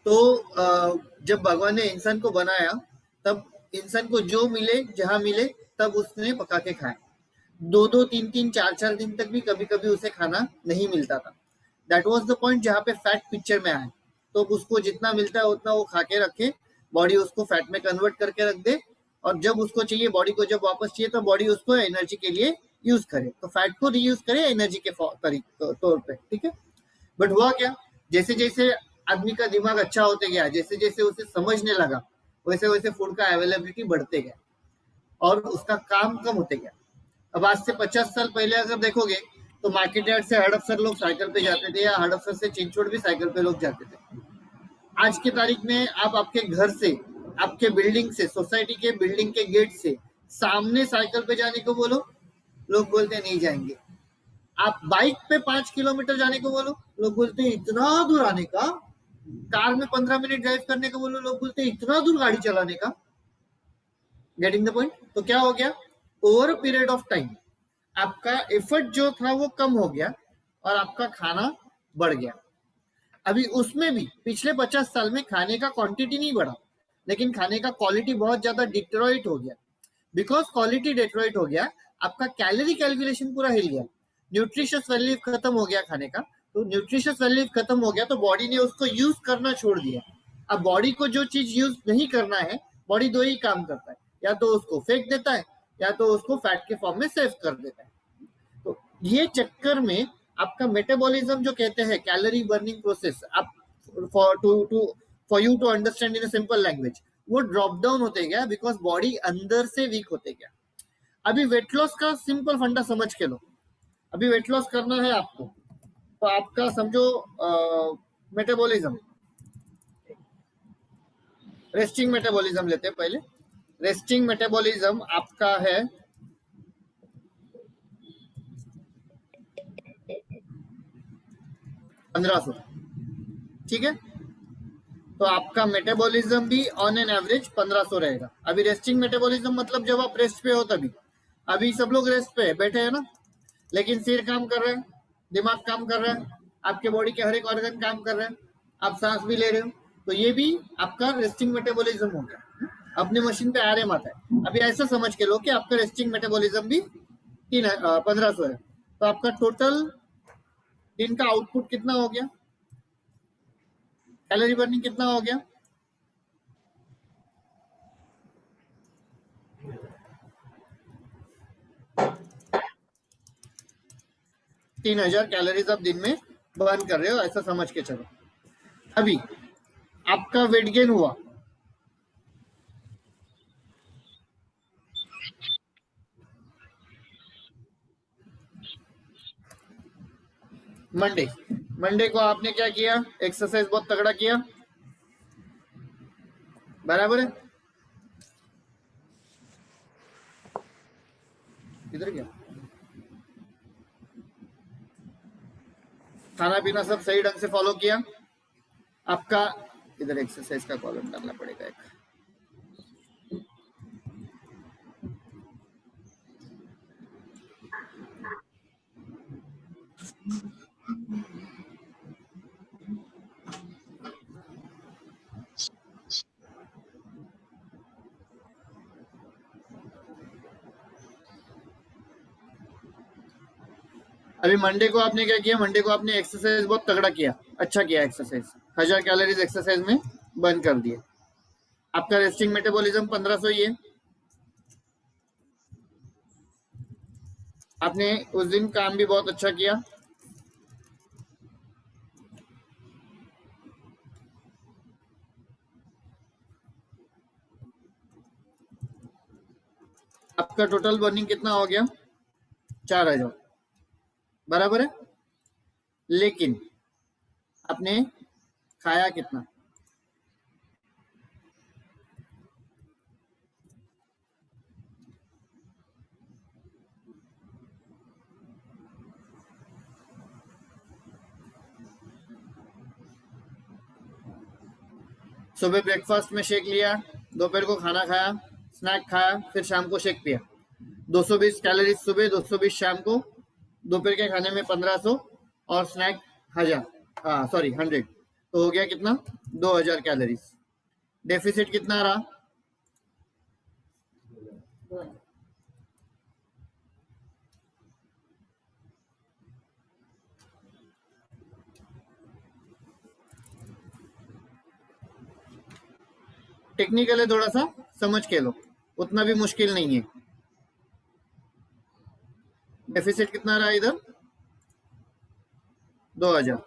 तो जब भगवान ने इंसान को बनाया तब इंसान को जो मिले जहां मिले तब उसने पका के खाया। 2-2, 3-3, 4-4 दिन तक भी कभी कभी उसे खाना नहीं मिलता था। दैट वॉज द पॉइंट जहाँ पे फैट पिक्चर में आया। तो उसको जितना मिलता है उतना वो खा के रखे, बॉडी उसको फैट में कन्वर्ट करके रख दे, और जब उसको चाहिए, बॉडी को जब वापस चाहिए तो बॉडी उसको एनर्जी के लिए यूज करे, तो फैट को रीयूज करे एनर्जी के तौर पे, ठीक है। बट हुआ क्या, जैसे जैसे आदमी का दिमाग अच्छा होते गया, जैसे जैसे उसे समझने लगा, वैसे वैसे फूड का अवेलेबिलिटी बढ़ते गया और उसका काम कम होते गया। अब आज से 50 साल पहले अगर देखोगे तो मार्केट यार्ड से हड़पसर लोग साइकिल पे जाते थे, या हड़पसर से चिंचोड़ भी साइकिल पे लोग जाते थे। आज की तारीख में आप आपके घर से, आपके बिल्डिंग से, सोसाइटी के बिल्डिंग के गेट से सामने साइकिल पे जाने को बोलो, लोग बोलते नहीं जाएंगे। आप बाइक पे 5 किलोमीटर जाने को बोलो, लोग बोलते हैं इतना दूर आने का। कार में 15 मिनट ड्राइव करने को बोलो, लोग बोलते हैं इतना दूर गाड़ी चलाने का। Getting the point. तो क्या हो गया, ओवर पीरियड ऑफ टाइम आपका एफर्ट जो था वो कम हो गया और आपका खाना बढ़ गया। अभी उसमें भी पिछले 50 साल में खाने का क्वांटिटी नहीं बढ़ा, लेकिन खाने का क्वालिटी बहुत ज्यादा डिट्रॉइट हो गया। बिकॉज क्वालिटी डिट्रॉइट हो गया, आपका कैलोरी कैलकुलेशन पूरा हिल गया, न्यूट्रिशियस वैल्यू खत्म हो गया खाने का। तो न्यूट्रिशियस वैल्यू खत्म हो गया तो बॉडी ने उसको यूज करना छोड़ दिया। अब बॉडी को जो चीज यूज नहीं करना है, बॉडी दो ही काम करता है, या तो उसको फेंक देता है या तो उसको फैट के फॉर्म में सेव कर देता है। तो ये चक्कर में आपका मेटाबॉलिज्म जो कहते हैं कैलोरी बर्निंग प्रोसेस, आप for you to understand in simple language, वो ड्रॉप डाउन होते गया बिकॉज बॉडी अंदर से वीक होते गया। अभी वेट लॉस का सिंपल फंडा समझ के लो। अभी वेट लॉस करना है आपको, तो आपका समझो मेटाबॉलिज्म, रेस्टिंग मेटाबॉलिज्म लेते हैं पहले। रेस्टिंग मेटाबॉलिज्म आपका है 1500, ठीक है। तो आपका मेटाबॉलिज्म भी ऑन एन एवरेज 1500 रहेगा। अभी रेस्टिंग मेटाबॉलिज्म मतलब जब आप रेस्ट पे हो तभी। अभी सब लोग रेस्ट पे बैठे हैं ना, लेकिन सिर काम कर रहा है, दिमाग काम कर रहा है, आपके बॉडी के हर एक ऑर्गन काम कर रहे हैं, आप सांस भी ले रहे हो, तो ये भी आपका रेस्टिंग मेटाबॉलिज्म हो गया। अपने मशीन पे आराम आता है। अभी ऐसा समझ के लो कि आपका रेस्टिंग मेटाबॉलिज्म भी 1500 है। तो आपका टोटल दिन का आउटपुट कितना हो गया, कैलोरी बर्निंग कितना हो गया? तीन 3000 कैलोरीज आप दिन में बर्न कर रहे हो, ऐसा समझ के चलो। अभी आपका वेट गेन हुआ, मंडे मंडे को आपने क्या किया, एक्सरसाइज बहुत तगड़ा किया, बराबर है। इधर क्या, खाना पीना सब सही ढंग से फॉलो किया आपका। इधर एक्सरसाइज का कॉलम डालना पड़ेगा एक। अभी मंडे को आपने क्या किया, मंडे को आपने एक्सरसाइज बहुत तगड़ा किया, अच्छा किया एक्सरसाइज, 1000 कैलोरीज एक्सरसाइज में बर्न कर दिए। आपका रेस्टिंग मेटाबॉलिज्म 1500 ही है। आपने उस दिन काम भी बहुत अच्छा किया। आपका टोटल बर्निंग कितना हो गया, 4000, बराबर है। लेकिन आपने खाया कितना, सुबह ब्रेकफास्ट में शेक लिया, दोपहर को खाना खाया, स्नैक खाया, फिर शाम को शेक पिया। 220 कैलोरीज सुबह, 220 शाम को, दोपहर के खाने में 1500 और स्नैक 1000, हाँ सॉरी 100, तो हो गया कितना 2000 कैलोरीज। डेफिसिट कितना रहा? टेक्निकल है, थोड़ा सा समझ के लो, उतना भी मुश्किल नहीं है। डेफिसिट कितना रहा इधर? 2000।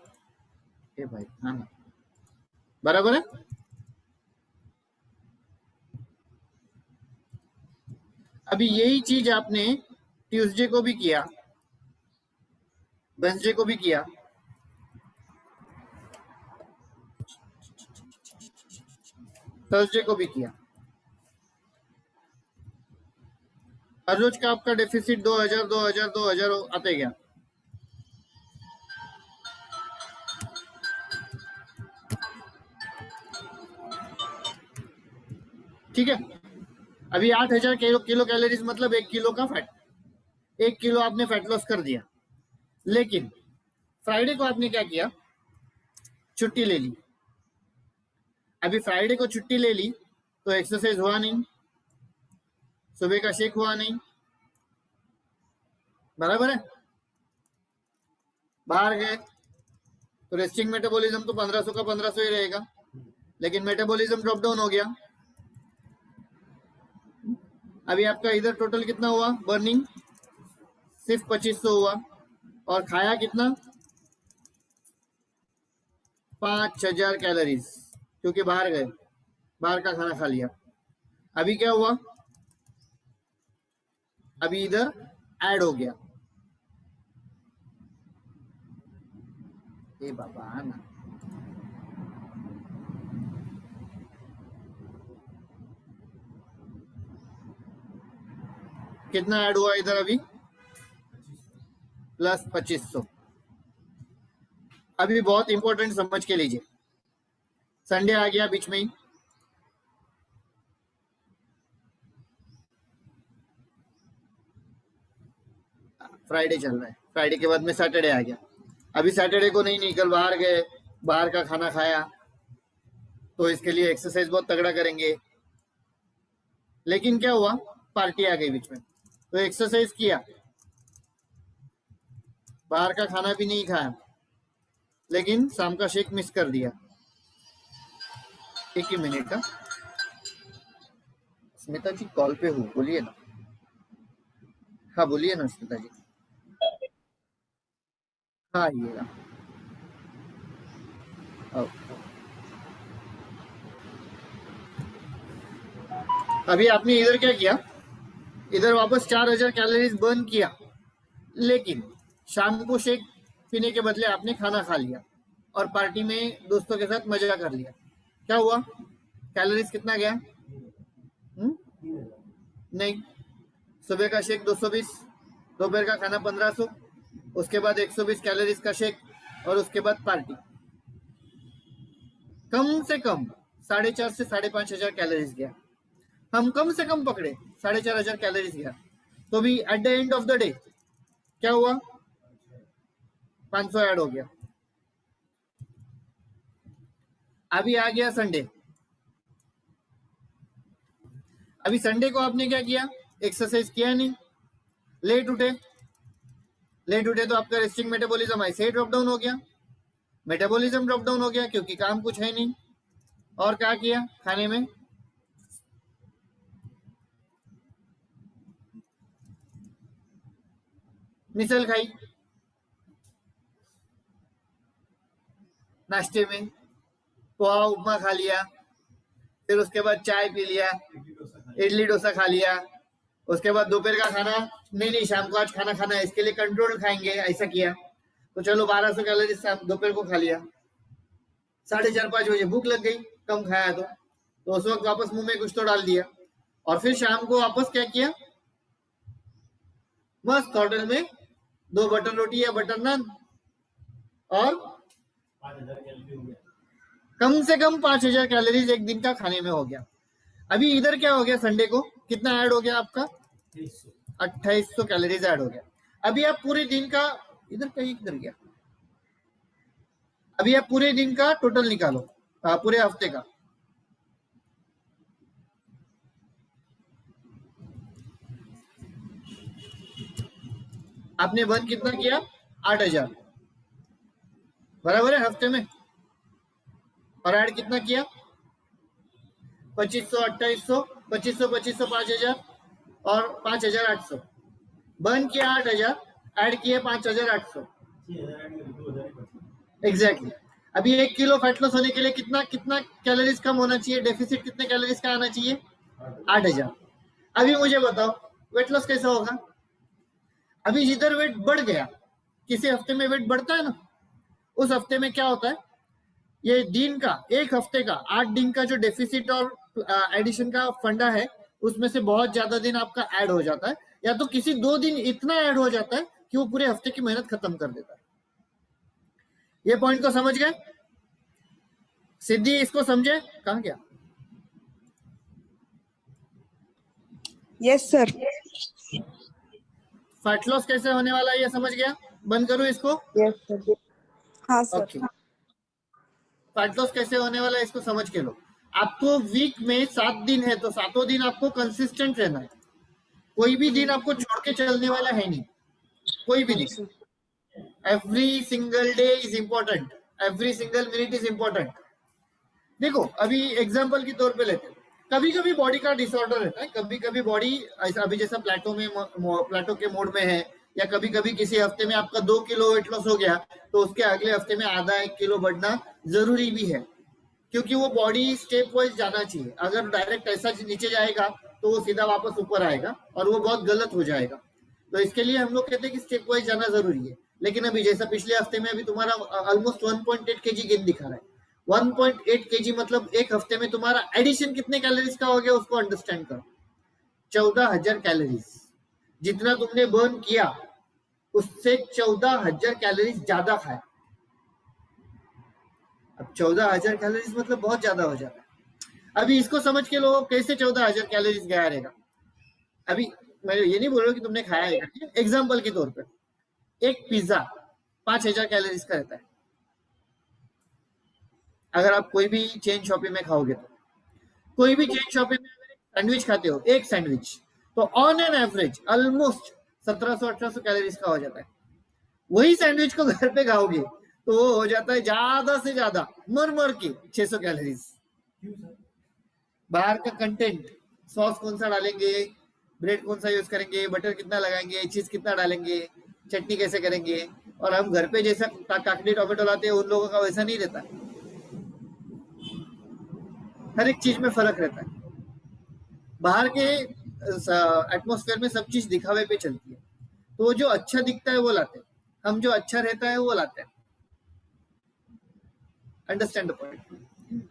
ए भाई, हाँ ना, बराबर है। अभी यही चीज आपने ट्यूसडे को भी किया, वेंसडे को भी किया, थर्सडे को भी किया। हर रोज का आपका डेफिसिट 2000 2000 2000 आते गया। ठीक है, अभी 8000 किलो कैलोरीज मतलब 1 किलो का फैट, 1 किलो आपने फैट लॉस कर दिया। लेकिन फ्राइडे को आपने क्या किया? छुट्टी ले ली। अभी फ्राइडे को छुट्टी ले ली तो एक्सरसाइज हुआ नहीं, सुबह का शेक हुआ नहीं, बराबर है। बाहर गए तो रेस्टिंग मेटाबॉलिज्म तो 1500 का 1500 ही रहेगा, लेकिन मेटाबॉलिज्म ड्रॉप डाउन हो गया। अभी आपका इधर टोटल कितना हुआ बर्निंग? सिर्फ 2500 हुआ, और खाया कितना? 5000 कैलोरीज, क्योंकि बाहर गए, बाहर का खाना खा लिया। अभी क्या हुआ? अभी इधर ऐड हो गया। ए बाबा ना, कितना ऐड हुआ इधर? अभी प्लस 2500। अभी बहुत इंपॉर्टेंट समझ के लीजिए, संडे आ गया बीच में ही, फ्राइडे चल रहा है, फ्राइडे के बाद में सैटरडे आ गया। अभी सैटरडे को नहीं निकल, बाहर गए, बाहर का खाना खाया, तो इसके लिए एक्सरसाइज बहुत तगड़ा करेंगे। लेकिन क्या हुआ? पार्टी आ गई बीच में, तो एक्सरसाइज किया, बाहर का खाना भी नहीं खाया, लेकिन शाम का शेक मिस कर दिया। एक ही मिनट का, स्मिता जी कॉल पे हूँ, बोलिए ना। हाँ बोलिए ना स्मिता जी। हाँ ये रहा। अभी आपने इधर क्या किया? इधर वापस 4000 कैलोरीज बर्न किया, लेकिन शाम को शेक पीने के बदले आपने खाना खा लिया और पार्टी में दोस्तों के साथ मजा कर लिया। क्या हुआ? कैलोरीज कितना गया? नहीं, सुबह का शेक 220, दोपहर का खाना 1500, उसके बाद 120 कैलोरीज का शेक, और उसके बाद पार्टी। कम से कम 4,500 से 5,500 कैलोरीज गया। हम कम से कम पकड़े 4,500 कैलोरीज गया, तो भी at the end of the day क्या हुआ? 500 ऐड हो गया। अभी आ गया संडे। अभी संडे को आपने क्या किया? एक्सरसाइज किया नहीं, लेट उठे, लेट उठे तो आपका रेस्टिंग मेटाबॉलिज्म ऐसे ही ड्रॉप डाउन हो गया, मेटाबॉलिज्म ड्रॉप डाउन हो गया क्योंकि काम कुछ है नहीं। और क्या किया? खाने में मिसल खाई, नाश्ते में पोहा उपमा खा लिया, फिर उसके बाद चाय पी लिया, इडली डोसा खा लिया, उसके बाद दोपहर का खाना नहीं, शाम को आज खाना खाना है, इसके लिए कंट्रोल खाएंगे, ऐसा किया। तो चलो 1200 कैलोरी दोपहर को खा लिया, 4:30 बजे भूख लग गई, कम खाया तो उस वक्त वापस मुंह में कुछ तो डाल दिया, और फिर शाम को वापस क्या किया? मस्त होटल में 2 बटर रोटी या बटर नान, और कम से कम 5000 कैलोरीज एक दिन का खाने में हो गया। अभी इधर क्या हो गया? संडे को कितना ऐड हो गया आपका? 2800 कैलोरीज ऐड हो गया। अभी आप पूरे दिन का, इधर कहीं किधर गया? अभी आप पूरे दिन का टोटल निकालो, पूरे हफ्ते का। आपने बर्न कितना किया? 8,000, बराबर है हफ्ते में। और ऐड कितना किया? 2500, 2800, 2500, 2500, 5,000 और 5,800। बर्न किया 8,000, ऐड किए 5,800। एग्जैक्टली। अभी 1 किलो फैट लॉस होने के लिए कितना कितना कैलोरीज कम होना चाहिए? डेफिसिट कितने कैलोरीज का आना चाहिए? 8,000। अभी मुझे बताओ वेट लॉस कैसा होगा? अभी जिधर वेट बढ़ गया, किसी हफ्ते में वेट बढ़ता है ना, उस हफ्ते में क्या होता है, ये दिन का, एक हफ्ते का 8 दिन का जो डेफिसिट और एडिशन का फंडा है, उसमें से बहुत ज्यादा दिन आपका ऐड हो जाता है, या तो किसी 2 दिन इतना ऐड हो जाता है कि वो पूरे हफ्ते की मेहनत खत्म कर देता है। ये पॉइंट को समझ गए? सिद्धि इसको समझे? कहाँ गया? Yes sir. फैट लॉस कैसे होने वाला है ये समझ गया? बंद करूं इसको? Yes sir. हाँ सर। ओके। फैट लॉस कैसे होने वाला है इसको समझ के लो। आपको वीक में 7 दिन है, तो 7 दिन आपको कंसिस्टेंट रहना है। कोई भी दिन आपको छोड़ के चलने वाला है नहीं, कोई भी दिन। Every single day is important, every single minute is important. देखो अभी एग्जांपल के तौर पे लेते हैं, कभी कभी बॉडी का डिसऑर्डर रहता है, कभी कभी बॉडी अभी जैसा प्लेटो के मोड में है, या कभी कभी किसी हफ्ते में आपका 2 किलो वेट लॉस हो गया, तो उसके अगले हफ्ते में आधा 1 किलो बढ़ना जरूरी भी है, क्योंकि वो बॉडी स्टेप वाइज जाना चाहिए। अगर डायरेक्ट ऐसा नीचे जाएगा तो वो सीधा वापस ऊपर आएगा और वो बहुत गलत हो जाएगा। तो इसके लिए हम लोग कहते हैं कि स्टेप वाइज जाना जरूरी है। लेकिन अभी जैसा पिछले हफ्ते में अभी तुम्हारा ऑलमोस्ट 1.8 केजी गेन दिखा रहा है। 1.8 केजी मतलब एक हफ्ते में तुम्हारा एडिशन कितने कैलोरीज का हो गया उसको अंडरस्टैंड करो। 14,000 कैलोरीज। जितना तुमने बर्न किया उससे 14,000 कैलोरीज ज्यादा खाया। अब 14,000 कैलोरीज मतलब बहुत ज्यादा हो जाता है। अभी इसको समझ के लोग कैसे 14,000 कैलोरीज गया रहेगा। अभी मैं ये नहीं बोल रहा कि तुमने खाया है, एग्जाम्पल के तौर पर एक पिज्जा 5,000 कैलोरीज का रहता है। अगर आप कोई भी चेन शॉपिंग में खाओगे, तो कोई भी चेन शॉपिंग में अगर एक सैंडविच खाते हो, एक सैंडविच, तो on an average almost 1,700-1,800 calories का हो जाता है। वही सैंडविच को घर पे खाओगे तो वो हो जाता है ज्यादा से ज्यादा मर के 600 कैलोरीज। बाहर का कंटेंट, सॉस कौन सा डालेंगे, ब्रेड कौन सा यूज करेंगे, बटर कितना लगाएंगे, चीज कितना डालेंगे, चटनी कैसे करेंगे, और हम घर पे जैसा काकड़ी टोमेटो लाते हैं उन लोगों का वैसा नहीं रहता। हर एक चीज में फर्क रहता है। बाहर के एटमोस्फेयर में सब चीज दिखावे पे चलती है, तो जो अच्छा दिखता है वो लाते हैं, हम जो अच्छा रहता है वो लाते हैं। Understand the point?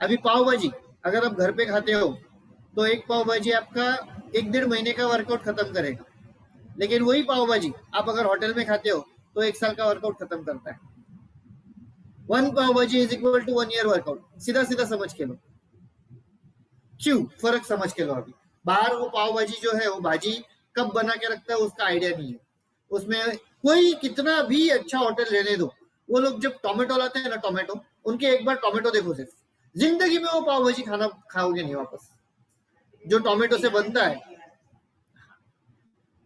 अभी पाव भाजी अगर आप घर पे खाते हो तो एक पाव भाजी आपका 1-1.5 महीने का वर्कआउट खत्म करेगा। लेकिन वही पाव भाजी आप अगर होटल में खाते हो तो 1 साल का वर्कआउट खत्म करता है। 1 pav bhaji is equal to 1 year workout. सीधा सीधा समझ के लो। क्यों फर्क समझ के लो। अभी बाहर वो पाव भाजी जो है वो भाजी कब बना के रखता है उसका आइडिया नहीं है। उसमें कोई कितना भी अच्छा होटल लेने दो, वो लोग जब टोमेटो लाते हैं ना, टोमेटो, उनके एक बार टोमेटो देखो, सिर्फ जिंदगी में वो पाव भाजी खाना खाओगे नहीं वापस, जो टोमेटो से बनता है।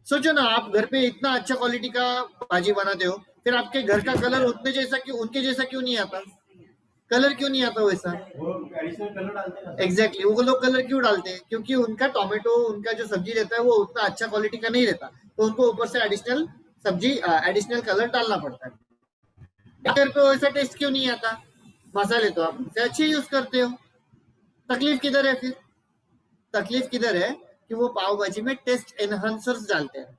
सोचो ना, आप घर पे इतना अच्छा क्वालिटी का भाजी बनाते हो, फिर आपके घर का कलर उतने जैसा क्यों, उनके जैसा क्यों नहीं आता? कलर क्यों नहीं आता वैसा? एग्जैक्टली, वो लोग कलर क्यों डालते हैं? क्योंकि उनका टोमेटो, उनका जो सब्जी रहता है वो उतना अच्छा क्वालिटी का नहीं रहता, तो उनको ऊपर से एडिशनल सब्जी, एडिशनल कलर डालना पड़ता है। घर पे वैसा टेस्ट क्यों नहीं आता? मसाले तो आप से अच्छे यूज करते हो। तकलीफ किधर है फिर? तकलीफ किधर है कि वो पाव भाजी में टेस्ट एनहांसर्स डालते हैं।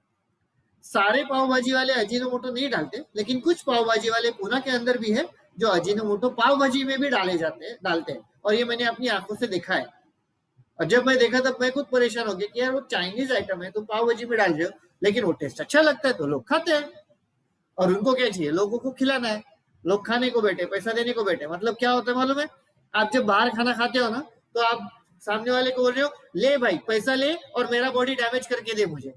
सारे पाव भाजी वाले अजीनोमोटो नहीं डालते, लेकिन कुछ पाव भाजी वाले पुणे के अंदर भी है जो अजीनोमोटो पाव भाजी में भी डालते हैं, और ये मैंने अपनी आंखों से देखा है। और जब मैं देखा तब मैं खुद परेशान हो गया कि यार वो चाइनीज आइटम है, तुम पाव भाजी में डाल रहे हो, लेकिन वो टेस्ट अच्छा लगता है तो लोग खाते हैं। और उनको क्या चाहिए? लोगों को खिलाना है। लोग खाने को बैठे, पैसा देने को बैठे। मतलब क्या होता है मालूम है? आप जब बाहर खाना खाते हो ना, तो आप सामने वाले को बोल रहे हो, ले भाई पैसा ले और मेरा बॉडी डैमेज करके दे मुझे।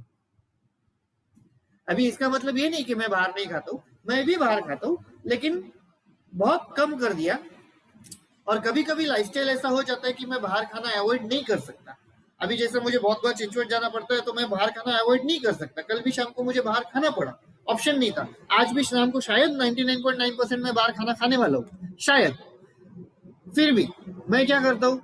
अभी इसका मतलब ये नहीं कि मैं बाहर नहीं खाता हूँ, मैं भी बाहर खाता हूँ, लेकिन बहुत कम कर दिया। और कभी कभी लाइफस्टाइल ऐसा हो जाता है कि मैं बाहर खाना अवॉइड नहीं कर सकता। अभी जैसे मुझे बहुत बार चिंचवट जाना पड़ता है तो मैं बाहर खाना अवॉइड नहीं कर सकता। कल भी शाम को मुझे बाहर खाना पड़ा, ऑप्शन नहीं था। आज भी शाम को शायद 99.9% मैं बाहर खाना खाने वाला हूँ, शायद। फिर भी मैं क्या करता हूँ,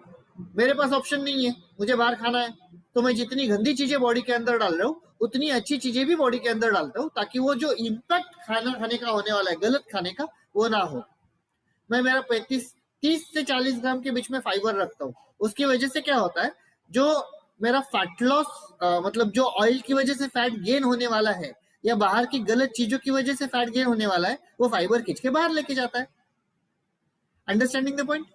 मेरे पास ऑप्शन नहीं है, मुझे बाहर खाना है, तो मैं जितनी गंदी चीजें बॉडी के अंदर डाल रहा हूँ उतनी अच्छी चीजें भी बॉडी के अंदर डालता हूँ, ताकि वो जो इम्पैक्ट खाना खाने का होने वाला है गलत खाने का, वो ना हो। मैं मेरा 30 से 40 ग्राम के बीच में फाइबर रखता हूँ। उसकी वजह से क्या होता है, जो मेरा फैट लॉस, मतलब जो ऑयल की वजह से फैट गेन होने वाला है या बाहर की गलत चीजों की वजह से फैट गेन होने वाला है, वो फाइबर खींच के बाहर लेके जाता है। Understanding the point?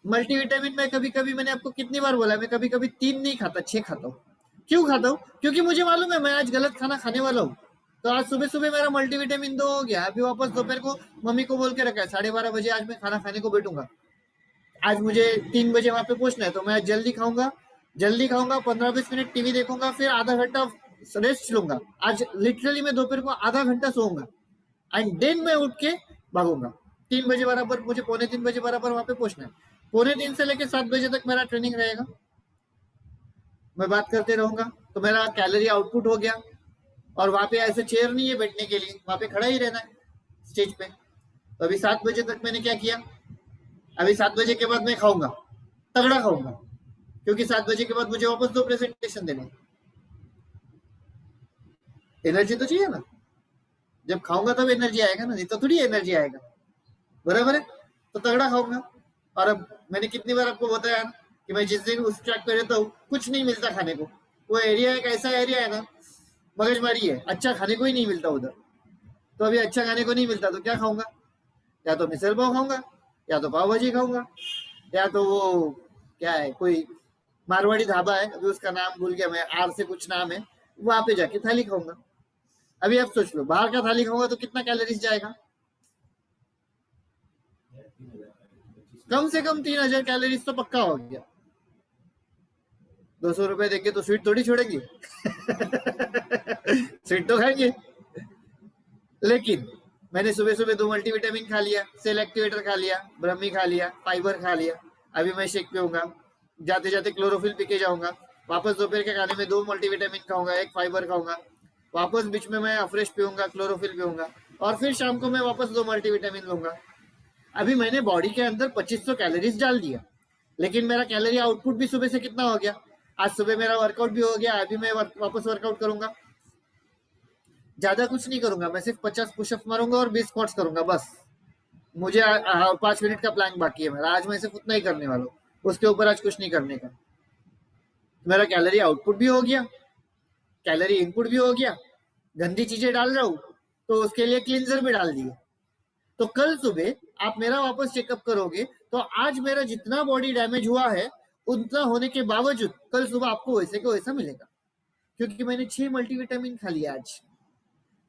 मल्टीविटामिन में कभी कभी, मैंने आपको कितनी बार बोला, मैं कभी कभी 3 नहीं खाता, 6 खाता हूँ। क्यों खाता हूँ? क्योंकि मुझे मालूम है मैं आज गलत खाना खाने वाला हूँ। तो आज सुबह सुबह मेरा मल्टीविटामिन 2 हो गया, अभी वापस दोपहर को मम्मी को बोल के रखा है 12:30 बजे आज मैं खाना खाने को बैठूंगा। आज मुझे 3 बजे वहां पे पहुंचना है, तो मैं जल्दी खाऊंगा, 15-20 मिनट टीवी देखूंगा, फिर आधा घंटा रेस्ट लूंगा। आज लिटरली मैं दोपहर को आधा घंटा सोऊंगा एंड देन मैं उठ के भागूंगा। 3 बजे बराबर, मुझे 2:45 बराबर वहां पे पहुंचना है। 2:45 से लेकर 7 बजे तक मेरा ट्रेनिंग रहेगा। मैं बात करते रहूंगा, तो मेरा कैलोरी आउटपुट हो गया। और वहां पे ऐसे चेयर नहीं है बैठने के लिए, वहां पे खड़ा ही रहना है स्टेज पे। तो अभी 7 बजे तक मैंने क्या किया, अभी 7 बजे के बाद मैं खाऊंगा, तगड़ा खाऊंगा, क्योंकि 7 बजे के बाद मुझे वापस 2 प्रेजेंटेशन देने। एनर्जी तो चाहिए ना, जब खाऊंगा तब एनर्जी आएगा ना, नहीं तो थोड़ी एनर्जी आएगा। बराबर है? तो तगड़ा खाऊंगा। और अब मैंने कितनी बार आपको बताया कि मैं जिस दिन उस ट्रैक पे रहता हूँ कुछ नहीं मिलता खाने को। वो एरिया एक ऐसा एरिया है ना, मगजमारी है, अच्छा खाने को ही नहीं मिलता उधर। तो अभी अच्छा खाने को नहीं मिलता तो क्या खाऊंगा, या तो मिसल पाव खाऊंगा, या तो पाव भाजी खाऊंगा, या तो वो क्या है, कोई मारवाड़ी ढाबा है, अभी उसका नाम भूल गया मैं, आर से कुछ नाम है, वहां पे जाके थाली खाऊंगा। अभी आप सोच लो, बाहर का थाली खाऊंगा तो कितना कैलोरीज जाएगा? कम से कम 3,000 कैलोरीज तो पक्का हो गया। 200 रुपए देंगे तो स्वीट थोड़ी छोड़ेंगे स्वीट तो खाएंगे। लेकिन मैंने सुबह सुबह 2 मल्टीविटामिन खा लिया, सेल एक्टिवेटर खा लिया, ब्रह्मी खा लिया, फाइबर खा लिया। अभी मैं शेक पीऊंगा, जाते जाते क्लोरोफिल पी के जाऊंगा, वापस दोपहर के खाने में 2 मल्टीविटामिन खाऊंगा, 1 फाइबर खाऊंगा, वापस बीच में मैं अफ्रेश पीऊंगा, क्लोरोफिल पीऊंगा, और फिर शाम को मैं वापस 2 मल्टीविटामिन लूंगा। अभी मैंने बॉडी के अंदर 2500 कैलोरीज डाल दिया, लेकिन मेरा कैलोरी आउटपुट भी सुबह से कितना हो गया? आज सुबह मेरा वर्कआउट भी हो गया, अभी मैं वापस वर्कआउट करूंगा। ज्यादा कुछ नहीं करूंगा, मैं सिर्फ 50 पुशअप मारूंगा और 20 स्क्वाट्स करूंगा बस। मुझे 5 मिनट का प्लान बाकी है मेरा, आज मैं सिर्फ उतना ही करने वाला हूँ, उसके ऊपर आज कुछ नहीं करने का। मेरा कैलोरी आउटपुट भी हो गया, कैलोरी इनपुट भी हो गया, गंदी चीजें डाल रहा हूँ तो उसके लिए क्लींजर भी डाल दिए। तो कल सुबह आप मेरा वापस चेकअप करोगे तो आज मेरा जितना बॉडी डैमेज हुआ है उतना होने के बावजूद कल सुबह आपको वैसे को वैसा मिलेगा, क्योंकि मैंने 6 मल्टीविटामिन खा लिया आज।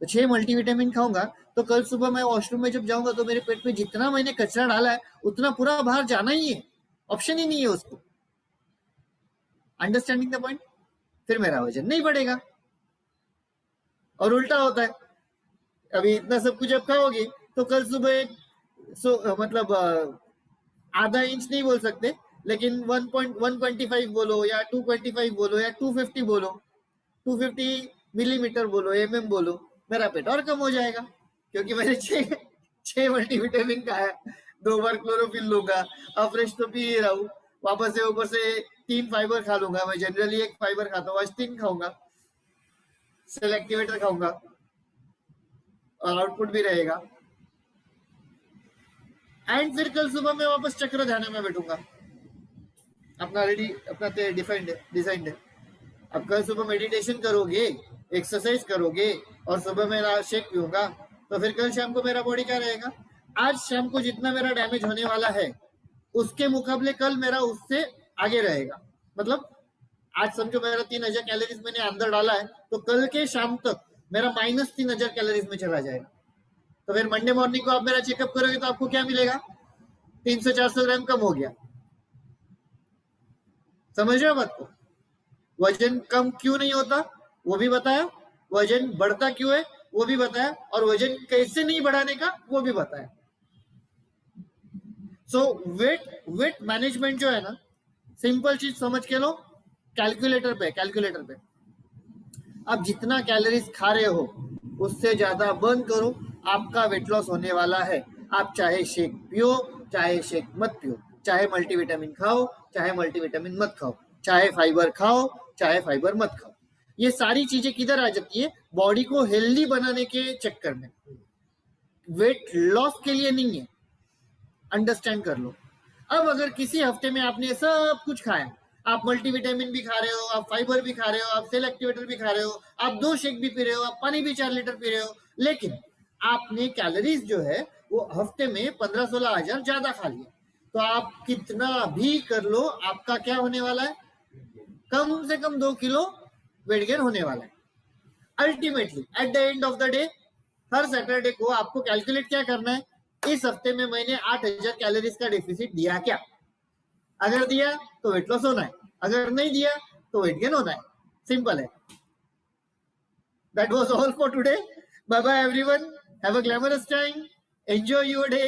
तो 6 मल्टीविटामिन खाऊंगा तो कल सुबह मैं वॉशरूम में जब जाऊंगा तो मेरे पेट में जितना मैंने कचरा डाला है उतना पूरा बाहर जाना ही है, ऑप्शन ही नहीं है उसको। Understanding the point? फिर मेरा वजन नहीं बढ़ेगा। और उल्टा होता है, अभी इतना सब कुछ अब खाओगे तो कल सुबह मतलब आधा इंच नहीं बोल सकते, लेकिन 1.125 बोलो या 225 बोलो या 250 बोलो, 250 मिलीमीटर बोलो, बोलो, मेरा पेट और कम हो जाएगा, क्योंकि मैंने 6 मल्टीविटामिन खाया, 2 बार क्लोरोफिल लूंगा, अब फ्रेश तो पी ही रहा हूँ, वापस से ऊपर से 3 फाइबर खा लूंगा। मैं जनरली 1 फाइबर खाता हूँ, आज 3 खाऊंगा, सेल एक्टिवेटर खाऊंगा और आउटपुट भी रहेगा। एंड फिर कल सुबह मैं वापस चक्र ध्यान में बैठूंगा, अपना रेडी, अपना डिफाइंड है, डिजाइंड है। अब कल सुबह मेडिटेशन करोगे, एक्सरसाइज करोगे और सुबह मेरा शेक पीऊंगा, तो फिर कल शाम को मेरा बॉडी क्या रहेगा? आज शाम को जितना मेरा डैमेज होने वाला है उसके मुकाबले कल मेरा उससे आगे रहेगा। मतलब आज समझो मेरा 3,000 कैलोरीज मैंने अंदर डाला है, तो कल के शाम तक मेरा -3,000 कैलोरीज में चला जाएगा। तो फिर मंडे मॉर्निंग को आप मेरा चेकअप करोगे तो आपको क्या मिलेगा? 300-400 ग्राम कम हो गया। समझ रहे हो बात को? वजन कम क्यों नहीं होता वो भी बताया, वजन बढ़ता क्यों है वो भी बताया, और वजन कैसे नहीं बढ़ाने का वो भी बताया। सो वेट मैनेजमेंट जो है ना, सिंपल चीज समझ के लो, कैलकुलेटर पे आप जितना कैलोरीज खा रहे हो उससे ज्यादा बर्न करो, आपका वेट लॉस होने वाला है। आप चाहे शेक पियो, चाहे शेक मत पियो, चाहे मल्टीविटामिन खाओ, चाहे मल्टीविटामिन मत खाओ, चाहे फाइबर खाओ, चाहे फाइबर मत खाओ, ये सारी चीजें किधर आ जाती है? बॉडी को हेल्दी बनाने के चक्कर में, वेट लॉस के लिए नहीं है। अंडरस्टैंड कर लो। अब अगर किसी हफ्ते में आपने सब कुछ खाया, आप मल्टीविटामिन भी खा रहे हो, आप फाइबर भी खा रहे हो, आप सेल एक्टिवेटर भी खा रहे हो, आप 2 शेक भी पी रहे हो, आप पानी भी 4 लीटर पी रहे हो, लेकिन आपने कैलोरीज जो है वो हफ्ते में 15-16 हजार ज्यादा खा लिया, तो आप कितना भी कर लो, आपका क्या होने वाला है? कम से कम 2 किलो वेट गेन होने वाला है। Ultimately at the end of the day, her Saturday को आपको कैलकुलेट क्या करना है? इस हफ्ते में मैंने 8000 कैलोरीज का डेफिसिट दिया क्या? अगर दिया तो वेट लॉस होना है, अगर नहीं दिया तो वेट गेन होना है। सिंपल है। That was all for today. Bye bye everyone. Have a glamorous time. Enjoy your day.